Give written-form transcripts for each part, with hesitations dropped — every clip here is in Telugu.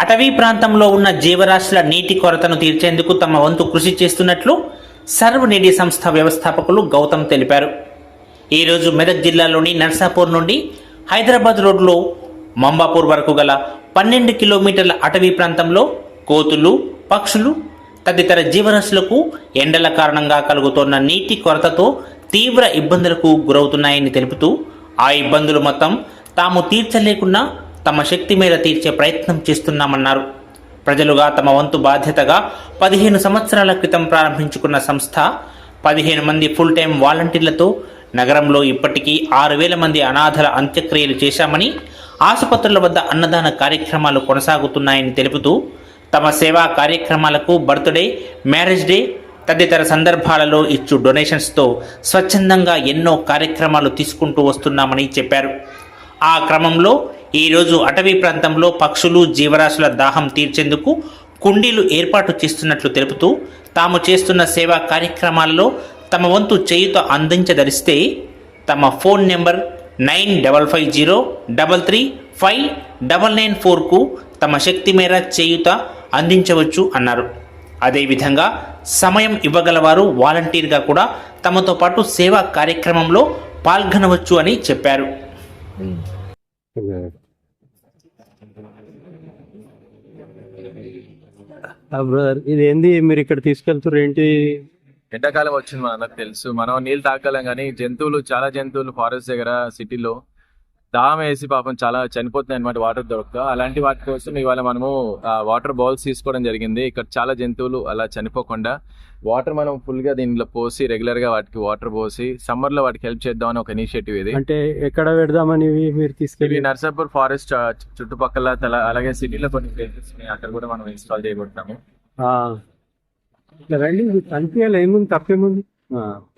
అటవీ ప్రాంతంలో ఉన్న జీవరాశుల నీటి కొరతను తీర్చేందుకు తమ వంతు కృషి చేస్తున్నట్లు సర్వనిధి సంస్థ వ్యవస్థాపకులు గౌతమ్ తెలిపారు. ఈరోజు మెదక్ జిల్లాలోని నర్సాపూర్ నుండి హైదరాబాద్ రోడ్లో మంబాపూర్ వరకు గల 12 కిలోమీటర్ల అటవీ ప్రాంతంలో కోతులు, పక్షులు తదితర జీవరాశులకు ఎండల కారణంగా కలుగుతోన్న నీటి కొరతతో తీవ్ర ఇబ్బందులకు గురవుతున్నాయని తెలుపుతూ, ఆ ఇబ్బందులు మొత్తం తాము తీర్చలేకున్నా తమ శక్తి మేర తీర్చే ప్రయత్నం చేస్తున్నామన్నారు. ప్రజలుగా తమ వంతు బాధ్యతగా 15 సంవత్సరాల క్రితం ప్రారంభించుకున్న సంస్థ 15 మంది ఫుల్ టైం వాలంటీర్లతో నగరంలో ఇప్పటికీ 6,000 మంది అనాథల అంత్యక్రియలు చేశామని, ఆసుపత్రుల వద్ద అన్నదాన కార్యక్రమాలు కొనసాగుతున్నాయని తెలుపుతూ, తమ సేవా కార్యక్రమాలకు బర్త్డే, మ్యారేజ్ డే తదితర సందర్భాలలో ఇచ్చు డొనేషన్స్తో స్వచ్ఛందంగా ఎన్నో కార్యక్రమాలు తీసుకుంటూ వస్తున్నామని చెప్పారు. ఆ క్రమంలో ఈరోజు అటవీ ప్రాంతంలో పక్షులు, జీవరాశుల దాహం తీర్చేందుకు కుండీలు ఏర్పాటు చేస్తున్నట్లు తెలుపుతూ, తాము చేస్తున్న సేవా కార్యక్రమాలలో తమ వంతు చేయుత అందించదలిస్తే తమ ఫోన్ నెంబర్ 9550335994కు తమ శక్తి మేర చేయుత అందించవచ్చు అన్నారు. అదేవిధంగా సమయం ఇవ్వగలవారు వాలంటీర్గా కూడా తమతో పాటు సేవా కార్యక్రమంలో పాల్గొనవచ్చు అని చెప్పారు. బ్రదర్, ఇది ఏంది మీరు ఇక్కడ తీసుకెళ్తారు ఏంటి? ఎండాకాలం వచ్చింది మనకు తెలుసు, మనం నీళ్ళు తాగలేం, కానీ చాలా జంతువులు ఫారెస్ట్ దగ్గర సిటీలో దాహం వేసి పాపం చాలా చనిపోతున్నాయి అనమాట, వాటర్ దొరకక. అలాంటి వాటి కోసం ఇవాళ మనము వాటర్ బౌల్స్ తీసుకోవడం జరిగింది. ఇక్కడ చాలా జంతువులు అలా చనిపోకుండా వాటర్ మనం ఫుల్ గా దీనిలో పోసి రెగ్యులర్ గా వాటికి వాటర్ పోసి సమ్మర్ లో వాటికి హెల్ప్ చేద్దామని ఒక ఇనిషియేటివ్ ఇది. అంటే ఎక్కడ పెడదామని మీరు తీసుకెళ్ళి? నర్సాపూర్ ఫారెస్ట్ చుట్టుపక్కల అలాగే సిటీలో కొన్ని ప్లేసెస్ ఉన్నాయి, అక్కడ కూడా మనం ఇన్స్టాల్ చేయబోతున్నాము. రండి, కనిపించాలి. ఏముంది, తప్పేముంది?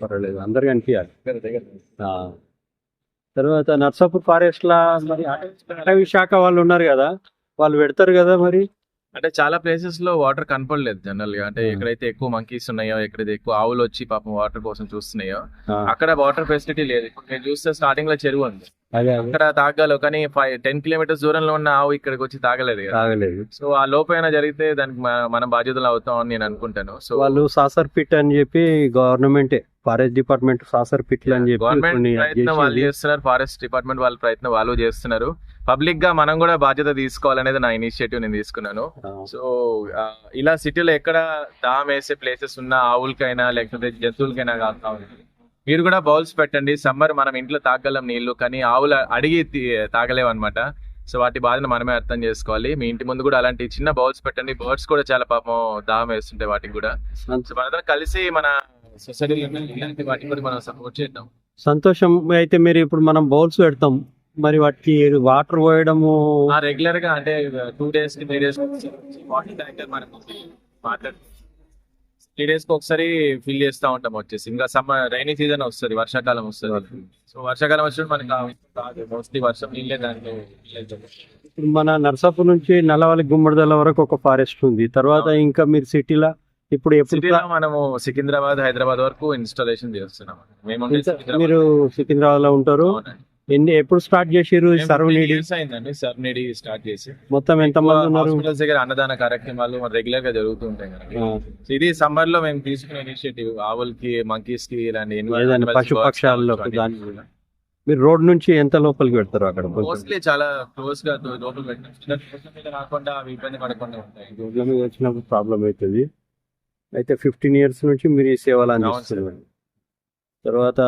పర్వాలేదు, అందరు కనిపించాలి. తర్వాత నర్సాపూర్ ఫారెస్ట్ లా మరి అటవీ శాఖ వాళ్ళు ఉన్నారు కదా, వాళ్ళు పెడతారు కదా. మరి అంటే చాలా ప్లేసెస్ లో వాటర్ కనపడలేదు జనరల్ గా. అంటే ఎక్కడైతే ఎక్కువ మంకీస్ ఉన్నాయో, ఎక్కడైతే ఎక్కువ ఆవులు వచ్చి పాపం వాటర్ కోసం చూస్తున్నాయో అక్కడ వాటర్ ఫెసిలిటీ లేదు. ఇప్పుడు నేను చూస్తే స్టార్టింగ్ లో చెరువు ఉంది, అక్కడ తాగాలి, కానీ 10 కిలోమీటర్స్ దూరంలో ఉన్న ఆవు ఇక్కడికి వచ్చి తాగలేదు. సో ఆ లోపైనా జరిగితే దానికి మనం బాధ్యతలు అవుతాం అని నేను అనుకుంటాను. సో వాళ్ళు సాసర్ పిట్ అని చెప్పి గవర్నమెంటే, ఫారెస్ట్ డిపార్ట్మెంట్ సాసర్ పిట్లు అని చెప్పి గవర్నమెంట్ ప్రయత్నం వాళ్ళు చేస్తున్నారు, ఫారెస్ట్ డిపార్ట్మెంట్ వాళ్ళ ప్రయత్నం వాళ్ళు చేస్తున్నారు. పబ్లిక్ గా మనం కూడా బాధ్యత తీసుకోవాలనేది నా ఇనిషియేటివ్ నేను తీసుకున్నాను. సో ఇలా సిటీలో ఎక్కడ దాహం వేసే ప్లేసెస్ ఉన్న ఆవులకైనా లేకపోతే జంతువులకైనా కాదు, మీరు కూడా బౌల్స్ పెట్టండి. సమ్మర్ మనం ఇంట్లో తాగలం నీళ్లు, కానీ ఆవులు అడిగి తాగలేవు అనమాట. సో వాటి బాధను మనమే అర్థం చేసుకోవాలి. మీ ఇంటి ముందు కూడా అలాంటి చిన్న బౌల్స్ పెట్టండి. బర్డ్స్ కూడా చాలా పాపం దాహం వేస్తుంటాయి వాటికి కూడా. సో మనందరం కలిసి మన సొసైటీలో ఇలాంటి వాటికి కూడా మనం సపోర్ట్ చేద్దాం. సంతోషం. అయితే మీరు ఇప్పుడు మనం బౌల్స్ పెడతాం, మరి వాటికి వాటర్ పోయడము రెగ్యులర్ గా, అంటే 2 days కి 3 days వాటర్ ట్యాంకర్ మనకు 3 days కి ఒకసారి ఫిల్ చేస్తూ ఉంటాం వచ్చేసి. ఇంకా సమ్మర్ రైనీ సీజన్ వస్తుంది, వర్షాకాలం వస్తుంది. సో వర్షాకాలం వచ్చినప్పుడు మనకి మోస్ట్లీ వర్షం నీళ్ళే దాంట్లో. ఇప్పుడు మన నర్సాపూర్ నుంచి నల్లవల్లి గుమ్మడిదల వరకు ఒక ఫారెస్ట్ ఉంది. తర్వాత ఇంకా మీరు సిటీలో ఇప్పుడు సిటీలో మనము సికింద్రాబాద్, హైదరాబాద్ వరకు ఇన్స్టాలేషన్ చేస్తున్నాం. మీరు సికింద్రాబాద్ లో ఉంటారు. ఎప్పుడు స్టార్ట్ చేసారు? సర్వనిధి అయిందండి, సర్వనిధి స్టార్ట్ చేసి. మొత్తం ఎంత మంది ఉన్నారు? హాస్పిటల్స్ దగ్గర అన్నదాన కార్యక్రమాలు రెగ్యులర్ గా జరుగుతూ ఉంటాయి కదా. ఇది సమ్మర్ లో మేము తీసుకునే ఇనిషియేటివ్, ఆవులకి, మంకీస్ కి, ఇలాంటి పశుపక్షాల్లో. మీరు రోడ్ నుంచి ఎంత లోపలికి పెడతారు? అక్కడ మోస్ట్లీ చాలా క్లోజ్ గా లోపల పెట్టిన కాకుండా అవి ఇబ్బంది పడకుండా ఉంటాయి. రోడ్ల మీద వచ్చినప్పుడు ప్రాబ్లం అవుతుంది. అయితే 15 years నుంచి మీరు ఈ సేవలు అందిస్తున్నారు. తర్వాత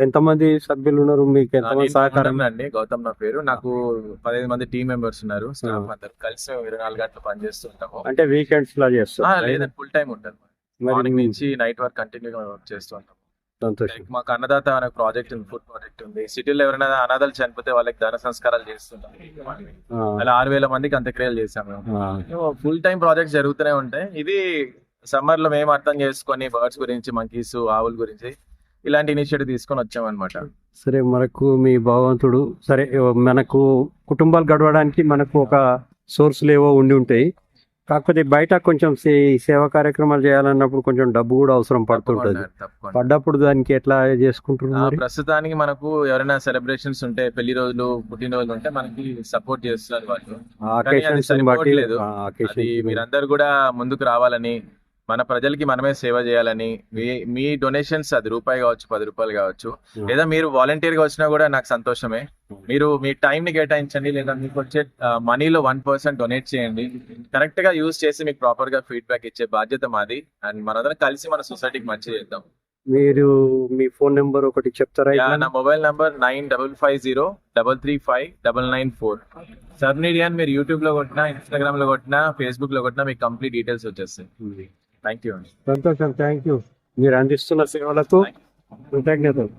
ఎంతమంది సభ్యులు ఉన్నారు? మీకు ఎంతమంది సహకారం? అండి గౌతమ్ నా పేరు. నాకు 15 మంది టీమ్ మెంబర్స్ ఉన్నారు. స్టాఫ్ అందరు కలిసి 24 గంటలు పనిచేస్తుంటాము. అంటే వీకెండ్స్ లా చేస్తాం? లేదంటే ఫుల్ టైం ఉంటుంది. మార్నింగ్ నుంచి నైట్ వరకు కంటిన్యూగా వర్క్ చేస్తూ ఉంటాం. సంతోషం. మాకు అన్నదాత అనే ప్రాజెక్ట్ ఉంది, ఫుడ్ ప్రాజెక్ట్ ఉంది. సిటీలో ఎవరైనా అనాథాలు చనిపోతే వాళ్ళకి దాన సంస్కారాలు చేస్తుంటాం. అలా 6,000 మందికి అంత్యక్రియలు చేశాము. ఫుల్ టైం ప్రాజెక్ట్స్ జరుగుతూనే ఉంటాయి. ఇది సమ్మర్ లో మేము అర్థం చేసుకొని బర్డ్స్ గురించి, మంకీస్, ఆవుల గురించి ఇలాంటి ఇనిషియేటివ్ తీసుకొని వచ్చామన్నమాట. సరే, మనకు మీ భగవంతుడు సరే మనకు కుటుంబాలు గడవడానికి మనకు ఒక సోర్స్లు ఏవో ఉండి ఉంటాయి. కాకపోతే బయట కొంచెం సేవా కార్యక్రమాలు చేయాలన్నప్పుడు కొంచెం డబ్బు కూడా అవసరం పడుతుంటది. తప్పకుండా. పడ్డప్పుడు దానికి ఎట్లా చేసుకుంటున్నారు మరి? ప్రస్తుతానికి మనకు ఎవరైనా సెలబ్రేషన్స్ ఉంటే, పెళ్లి రోజులు, పుట్టినరోజులు ఉంటే మనకి సపోర్ట్ చేస్తున్నారు వాళ్ళు. ఆ కానీ అది occasions ని బట్టి సరిపోవట్లేదు. ఆ అది occasions ని మీరందరూ కూడా ముందుకు రావాలని, మన ప్రజలకి మనమే సేవ చేయాలని, మీ డొనేషన్స్, అది రూపాయి కావచ్చు, 10 రూపాయలు కావచ్చు, లేదా మీరు వాలంటీర్ గా వచ్చినా కూడా నాకు సంతోషమే. మీరు మీ టైం ని కేటాయించండి, లేదా మీకు వచ్చే మనీలో 1% డొనేట్ చేయండి. కరెక్ట్ గా యూజ్ చేసి మీకు ప్రాపర్ గా ఫీడ్బ్యాక్ ఇచ్చే బాధ్యత మాది. అండ్ మనందరం కలిసి మన సొసైటీకి మంచి చేద్దాం. మీరు మీ ఫోన్ నెంబర్ ఒకటి చెప్తారా? యా, ఇట్లా? నా మొబైల్ నంబర్ 9550335994. సర్నిడియన్ మీరు యూట్యూబ్ లో కొట్టినా, ఇన్స్టాగ్రామ్ లో కొట్టినా, ఫేస్బుక్ లో కొట్టినా మీకు కంప్లీట్ డీటెయిల్స్ వచ్చేస్తాయి. థ్యాంక్ యూ అండి. సంతోషం, థ్యాంక్ యూ. మీరు అందిస్తున్న సేవలకు కృతజ్ఞతలు.